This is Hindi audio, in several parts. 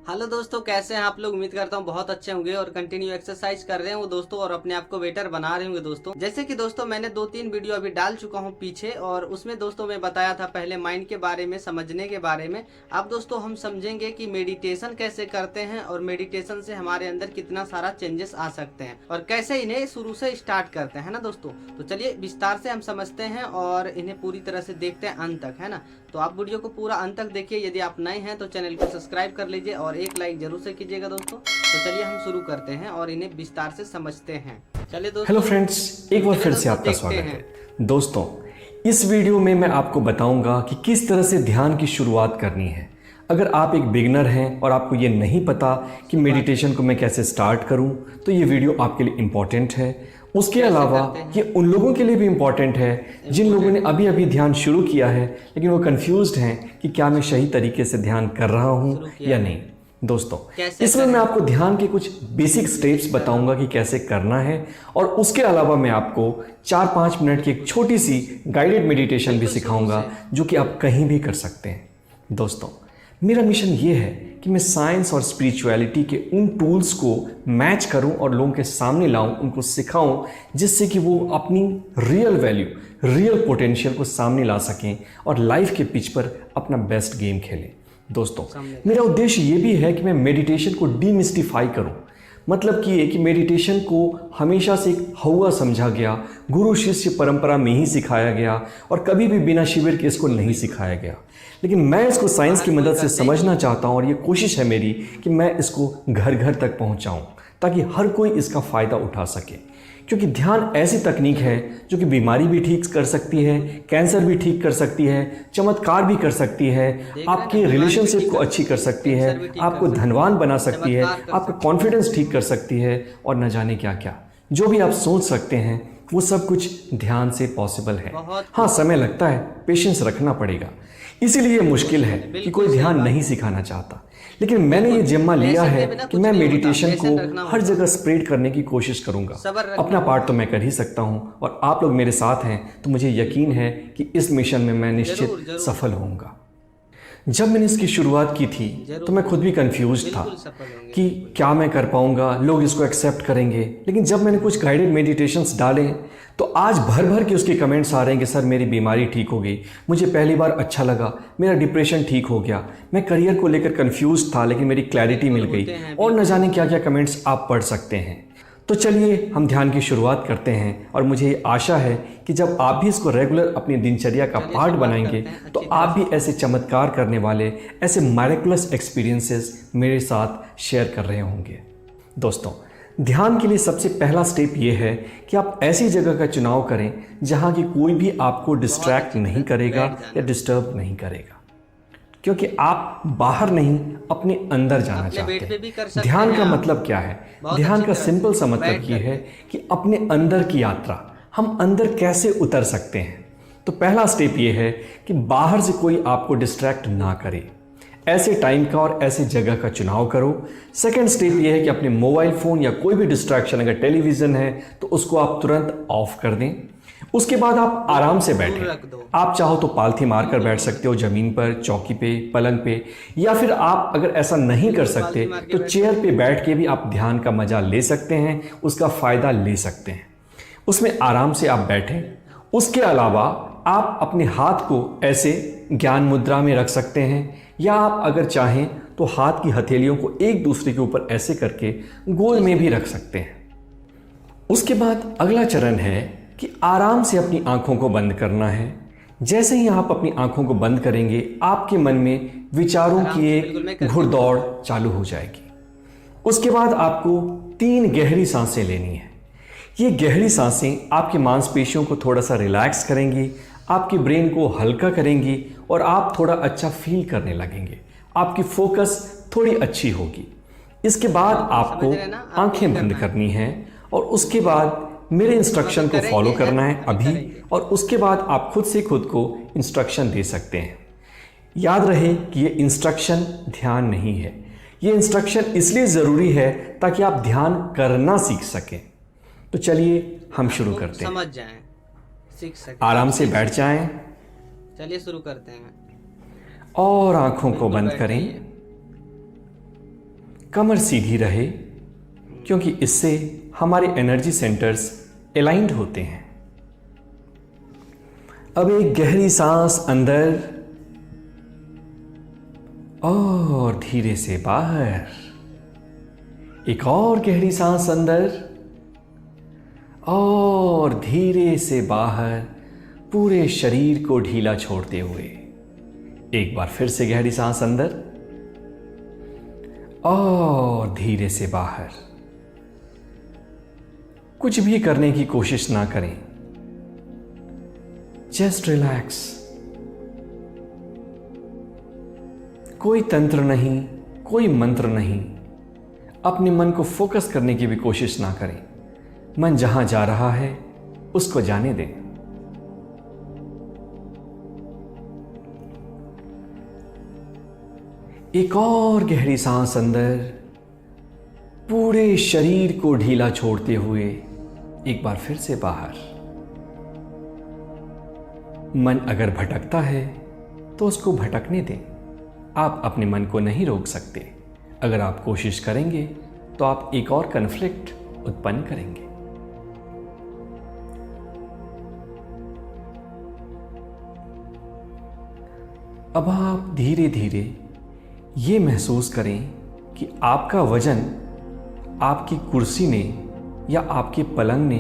हेलो दोस्तों, कैसे हैं आप लोग। उम्मीद करता हूँ बहुत अच्छे होंगे और कंटिन्यू एक्सरसाइज कर रहे होंगे दोस्तों और अपने आप को बेटर बना रहे होंगे दोस्तों। जैसे कि दोस्तों मैंने 2-3 वीडियो अभी डाल चुका हूँ पीछे, और उसमें दोस्तों मैं बताया था पहले माइंड के बारे में, समझने के बारे में। अब दोस्तों हम समझेंगे कि मेडिटेशन कैसे करते हैं और मेडिटेशन से हमारे अंदर कितना सारा चेंजेस आ सकते हैं और कैसे इन्हें शुरू से स्टार्ट करते हैं ना दोस्तों। तो चलिए विस्तार से हम समझते हैं और इन्हें पूरी तरह से देखते हैं अंत तक, है ना। तो आप वीडियो को पूरा अंत तक देखिए। यदि आप नए हैं तो चैनल को सब्सक्राइब कर लीजिए और एक लाइक जरूर से कीजिएगा दोस्तों। तो चलिए हम शुरू करते हैं और इन्हें विस्तार से समझते हैं। चलिए दोस्तों, हेलो फ्रेंड्स, एक बार फिर से आपका स्वागत है। दोस्तों, इस वीडियो में मैं आपको बताऊंगा कि किस तरह से ध्यान की शुरुआत करनी है। अगर आप एक बिगिनर हैं और आपको ये नहीं पता कि मेडिटेशन को मैं कैसे स्टार्ट करूं, तो ये वीडियो आपके लिए इम्पॉर्टेंट है। उसके अलावा ये उन लोगों के लिए भी इम्पॉर्टेंट है जिन लोगों ने अभी अभी ध्यान शुरू किया है लेकिन वो कंफ्यूज्ड हैं कि क्या मैं सही तरीके से ध्यान कर रहा हूँ या नहीं। दोस्तों, इसमें मैं आपको ध्यान के कुछ बेसिक स्टेप्स बताऊंगा कि कैसे करना है, और उसके अलावा मैं आपको 4-5 मिनट की एक छोटी सी गाइडेड मेडिटेशन भी सिखाऊंगा जो कि आप कहीं भी कर सकते हैं। दोस्तों, मेरा मिशन ये है कि मैं साइंस और स्पिरिचुअलिटी के उन टूल्स को मैच करूं और लोगों के सामने लाऊं, उनको सिखाऊं, जिससे कि वो अपनी रियल वैल्यू, रियल पोटेंशियल को सामने ला सकें और लाइफ के पिच पर अपना बेस्ट गेम खेलें। दोस्तों, मेरा उद्देश्य ये भी है कि मैं मेडिटेशन को डीमिस्टिफाई करूं। मतलब कि ये कि मेडिटेशन को हमेशा से एक हौवा समझा गया, गुरु शिष्य परंपरा में ही सिखाया गया और कभी भी बिना शिविर के इसको नहीं सिखाया गया। लेकिन मैं इसको साइंस की मदद से समझना चाहता हूं और ये कोशिश है मेरी कि मैं इसको घर घर तक पहुंचाऊं ताकि हर कोई इसका फ़ायदा उठा सके। क्योंकि ध्यान ऐसी तकनीक है जो कि बीमारी भी ठीक कर सकती है, कैंसर भी ठीक कर सकती है, चमत्कार भी कर सकती है, आपके रिलेशनशिप को अच्छी कर सकती है, आपको धनवान बना सकती है, आपका कॉन्फिडेंस ठीक कर सकती है, और न जाने क्या क्या जो भी आप सोच सकते हैं वो सब कुछ ध्यान से पॉसिबल है। हाँ, समय लगता है, पेशेंस रखना पड़ेगा। इसीलिए मुश्किल है कि कोई ध्यान नहीं सिखाना चाहता, लेकिन मैंने ये जिम्मा लिया है कि मैं मेडिटेशन को हर जगह स्प्रेड करने की कोशिश करूंगा। अपना पार्ट तो मैं कर ही सकता हूं, और आप लोग मेरे साथ हैं तो मुझे यकीन है कि इस मिशन में मैं निश्चित सफल होऊंगा। जब मैंने इसकी शुरुआत की थी तो मैं खुद भी कंफ्यूज था कि क्या मैं कर पाऊंगा, लोग इसको एक्सेप्ट करेंगे। लेकिन जब मैंने कुछ गाइडेड मेडिटेशंस डाले तो आज भर भर के उसके कमेंट्स आ रहे हैं कि सर मेरी बीमारी ठीक हो गई, मुझे पहली बार अच्छा लगा, मेरा डिप्रेशन ठीक हो गया, मैं करियर को लेकर कंफ्यूज था लेकिन मेरी क्लैरिटी मिल गई, और न जाने क्या क्या कमेंट्स आप पढ़ सकते हैं। तो चलिए हम ध्यान की शुरुआत करते हैं, और मुझे ये आशा है कि जब आप भी इसको रेगुलर अपनी दिनचर्या का पार्ट बनाएंगे तो आप भी ऐसे चमत्कार करने वाले, ऐसे मायरकुलस एक्सपीरियंसेस मेरे साथ शेयर कर रहे होंगे। दोस्तों, ध्यान के लिए सबसे पहला स्टेप ये है कि आप ऐसी जगह का चुनाव करें जहां की कोई भी आपको डिस्ट्रैक्ट नहीं करेगा या डिस्टर्ब नहीं करेगा, क्योंकि आप बाहर नहीं अपने अंदर जाना चाहते हैं। ध्यान का मतलब क्या है? ध्यान का सिंपल सा मतलब ये है कि अपने अंदर की यात्रा, हम अंदर कैसे उतर सकते हैं। तो पहला स्टेप ये है कि बाहर से कोई आपको डिस्ट्रैक्ट ना करे, ऐसे टाइम का और ऐसे जगह का चुनाव करो। सेकंड स्टेप ये है कि अपने मोबाइल फ़ोन या कोई भी डिस्ट्रैक्शन, अगर टेलीविज़न है तो उसको आप तुरंत ऑफ कर दें। उसके बाद आप आराम से बैठें। आप चाहो तो पालथी मारकर बैठ सकते हो, ज़मीन पर, चौकी पे, पलंग पे, या फिर आप अगर ऐसा नहीं कर सकते तो चेयर पे बैठ के भी आप ध्यान का मज़ा ले सकते हैं, उसका फ़ायदा ले सकते हैं। उसमें आराम से आप बैठें। उसके अलावा आप अपने हाथ को ऐसे ज्ञान मुद्रा में रख सकते हैं, या आप अगर चाहें तो हाथ की हथेलियों को एक दूसरे के ऊपर ऐसे करके गोल में भी रख सकते हैं। उसके बाद अगला चरण है कि आराम से अपनी आंखों को बंद करना है। जैसे ही आप अपनी आंखों को बंद करेंगे, आपके मन में विचारों की एक घुड़दौड़ चालू हो जाएगी। उसके बाद आपको 3 गहरी सांसें लेनी है। ये गहरी सांसें आपकी मांसपेशियों को थोड़ा सा रिलैक्स करेंगी, आपके ब्रेन को हल्का करेंगी, और आप थोड़ा अच्छा फील करने लगेंगे। आपकी फोकस थोड़ी अच्छी होगी। इसके बाद आपको आंखें बंद करनी है, और उसके बाद मेरे इंस्ट्रक्शन को फॉलो करना है अभी, और उसके बाद आप खुद से खुद को इंस्ट्रक्शन दे सकते हैं। याद रहे कि ये इंस्ट्रक्शन ध्यान नहीं है, ये इंस्ट्रक्शन इसलिए ज़रूरी है ताकि आप ध्यान करना सीख सकें। तो चलिए हम शुरू करते हैं। समझ जाएं, सीख सकें। आराम से बैठ जाएं। चलिए शुरू करते हैं और आंखों को बंद करें। कमर सीधी रहे, क्योंकि इससे हमारे एनर्जी सेंटर्स अलाइंड होते हैं। अब एक गहरी सांस अंदर और धीरे से बाहर। एक और गहरी सांस अंदर और धीरे से बाहर, पूरे शरीर को ढीला छोड़ते हुए। एक बार फिर से गहरी सांस अंदर और धीरे से बाहर। कुछ भी करने की कोशिश ना करें, जस्ट रिलैक्स। कोई तंत्र नहीं, कोई मंत्र नहीं। अपने मन को फोकस करने की भी कोशिश ना करें। मन जहां जा रहा है उसको जाने दें। एक और गहरी सांस अंदर, पूरे शरीर को ढीला छोड़ते हुए। एक बार फिर से बाहर। मन अगर भटकता है तो उसको भटकने दें। आप अपने मन को नहीं रोक सकते। अगर आप कोशिश करेंगे तो आप एक और कन्फ्लिक्ट उत्पन्न करेंगे। अब आप धीरे धीरे ये महसूस करें कि आपका वजन आपकी कुर्सी ने या आपके पलंग ने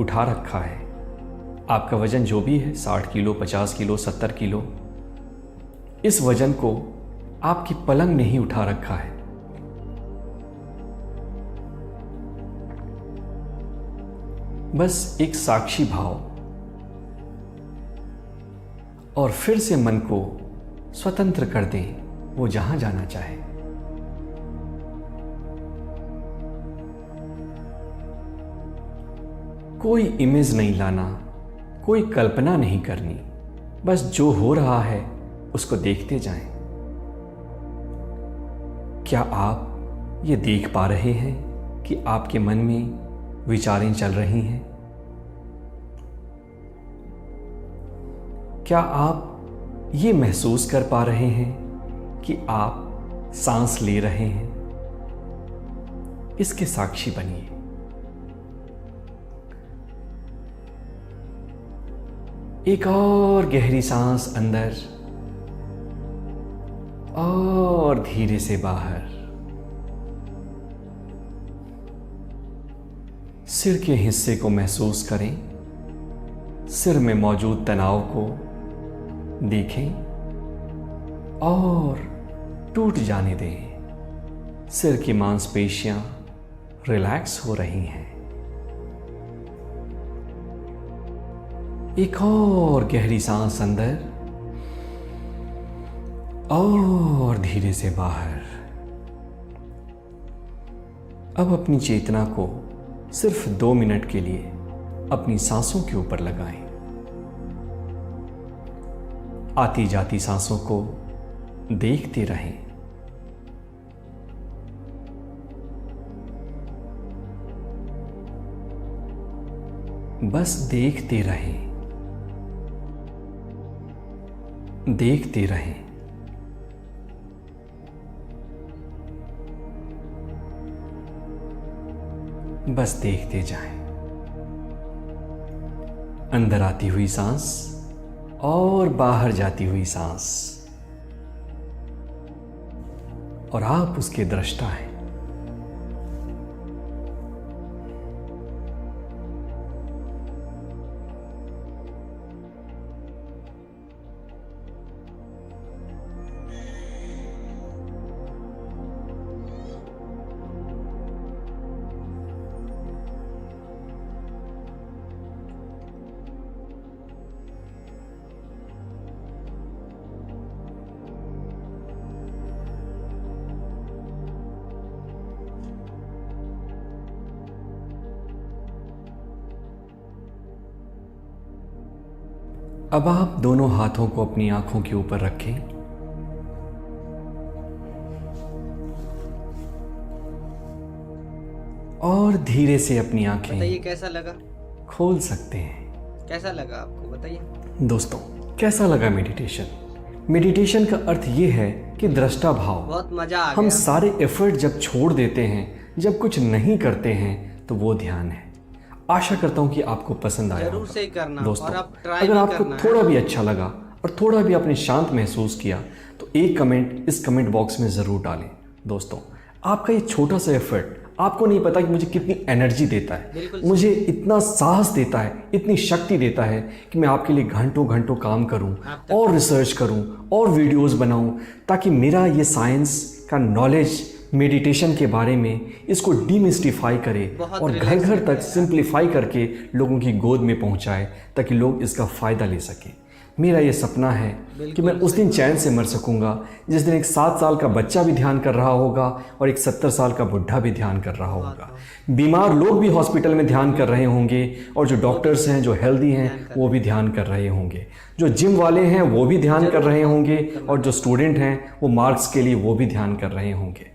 उठा रखा है। आपका वजन जो भी है, 60 किलो, 50 किलो, 70 किलो, इस वजन को आपकी पलंग ने ही उठा रखा है। बस एक साक्षी भाव और फिर से मन को स्वतंत्र कर दें, वो जहां जाना चाहे। कोई इमेज नहीं लाना, कोई कल्पना नहीं करनी। बस जो हो रहा है उसको देखते जाएं। क्या आप ये देख पा रहे हैं कि आपके मन में विचारें चल रही हैं? क्या आप ये महसूस कर पा रहे हैं कि आप सांस ले रहे हैं? इसके साक्षी बनिए। एक और गहरी सांस अंदर और धीरे से बाहर। सिर के हिस्से को महसूस करें। सिर में मौजूद तनाव को देखें और टूट जाने दें। सिर की मांसपेशियां रिलैक्स हो रही हैं। एक और गहरी सांस अंदर और धीरे से बाहर। अब अपनी चेतना को सिर्फ 2 मिनट के लिए अपनी सांसों के ऊपर लगाएं। आती जाती सांसों को देखते रहें। बस देखते रहें, देखते रहें। बस देखते जाएं। अंदर आती हुई सांस और बाहर जाती हुई सांस, और आप उसके दृष्टा हैं। अब आप दोनों हाथों को अपनी आंखों के ऊपर रखें और धीरे से अपनी आंखें बताइए कैसा लगा? खोल सकते हैं। कैसा लगा आपको बताइए। दोस्तों, कैसा लगा मेडिटेशन? मेडिटेशन का अर्थ ये है कि दृष्टा भाव। बहुत मजा आ हम गया। सारे एफर्ट जब छोड़ देते हैं, जब कुछ नहीं करते हैं, तो वो ध्यान है। आशा करता हूँ कि आपको पसंद आया जरूर होगा। से करना दोस्तों, और आप ट्राई अगर भी आपको करना है। थोड़ा भी अच्छा लगा और थोड़ा भी आपने शांत महसूस किया तो एक कमेंट इस कमेंट बॉक्स में ज़रूर डालें। दोस्तों, आपका ये छोटा सा एफर्ट आपको नहीं पता कि मुझे कितनी एनर्जी देता है, बिल्कुल मुझे इतना साहस देता है, इतनी शक्ति देता है कि मैं आपके लिए घंटों घंटों काम करूं और रिसर्च करूं और वीडियोस बनाऊं, ताकि मेरा ये साइंस का नॉलेज मेडिटेशन के बारे में इसको डीमिस्टिफाई करे बहुत और घर घर तक सिंप्लीफाई करके लोगों की गोद में पहुंचाए, ताकि लोग इसका फ़ायदा ले सकें। मेरा ये सपना है कि मैं उस दिन चैन से मर सकूंगा जिस दिन एक 7 साल का बच्चा भी ध्यान कर रहा होगा और एक 70 साल का बुढ़ा भी ध्यान कर रहा होगा। बीमार लोग भी हॉस्पिटल में ध्यान कर रहे होंगे और जो डॉक्टर्स हैं, जो हेल्दी हैं, वो भी ध्यान कर रहे होंगे। जो जिम वाले हैं वो भी ध्यान कर रहे होंगे और जो स्टूडेंट हैं वो मार्क्स के लिए वो भी ध्यान कर रहे होंगे।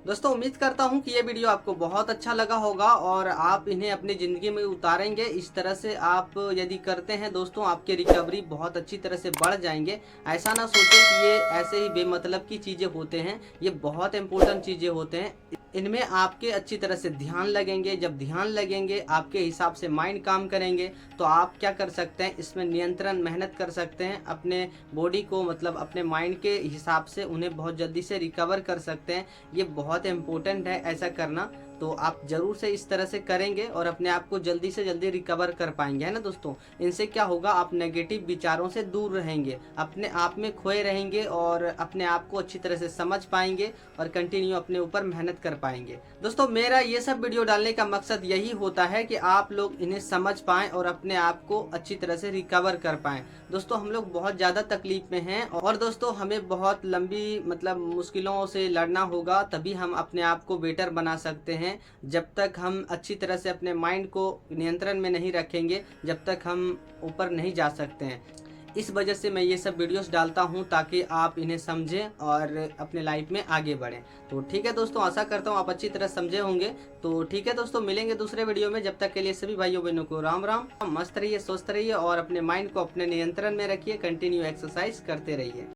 दोस्तों, उम्मीद करता हूं कि ये वीडियो आपको बहुत अच्छा लगा होगा और आप इन्हें अपनी ज़िंदगी में उतारेंगे। इस तरह से आप यदि करते हैं दोस्तों, आपकी रिकवरी बहुत अच्छी तरह से बढ़ जाएंगे। ऐसा ना सोचें कि ये ऐसे ही बेमतलब की चीज़ें होते हैं, ये बहुत इंपॉर्टेंट चीज़ें होते हैं। इनमें आपके अच्छी तरह से ध्यान लगेंगे। जब ध्यान लगेंगे, आपके हिसाब से माइंड काम करेंगे, तो आप क्या कर सकते हैं, इसमें नियंत्रण मेहनत कर सकते हैं। अपने बॉडी को मतलब अपने माइंड के हिसाब से उन्हें बहुत जल्दी से रिकवर कर सकते हैं। ये बहुत इम्पोर्टेंट है ऐसा करना, तो आप ज़रूर से इस तरह से करेंगे और अपने आप को जल्दी से जल्दी रिकवर कर पाएंगे, है ना दोस्तों। इनसे क्या होगा, आप नेगेटिव विचारों से दूर रहेंगे, अपने आप में खोए रहेंगे और अपने आप को अच्छी तरह से समझ पाएंगे और कंटिन्यू अपने ऊपर मेहनत कर पाएंगे। दोस्तों, मेरा ये सब वीडियो डालने का मकसद यही होता है कि आप लोग इन्हें समझ पाएँ और अपने आप को अच्छी तरह से रिकवर कर पाएँ। दोस्तों, हम लोग बहुत ज़्यादा तकलीफ में हैं और दोस्तों हमें बहुत लंबी मतलब मुश्किलों से लड़ना होगा, तभी हम अपने आप को बेटर बना सकते हैं। जब तक हम अच्छी तरह से अपने माइंड को नियंत्रण में नहीं रखेंगे, जब तक हम ऊपर नहीं जा सकते हैं। इस वजह से मैं ये सब वीडियोस डालता हूँ ताकि आप इन्हें समझें और अपने लाइफ में आगे बढ़ें। तो ठीक है दोस्तों, आशा करता हूँ आप अच्छी तरह समझे होंगे। तो ठीक है दोस्तों, मिलेंगे दूसरे वीडियो में। जब तक के लिए सभी भाइयों बहनों को राम राम। मस्त रहिए, स्वस्थ रहिए और अपने माइंड को अपने नियंत्रण में रखिए। कंटिन्यू एक्सरसाइज करते रहिए।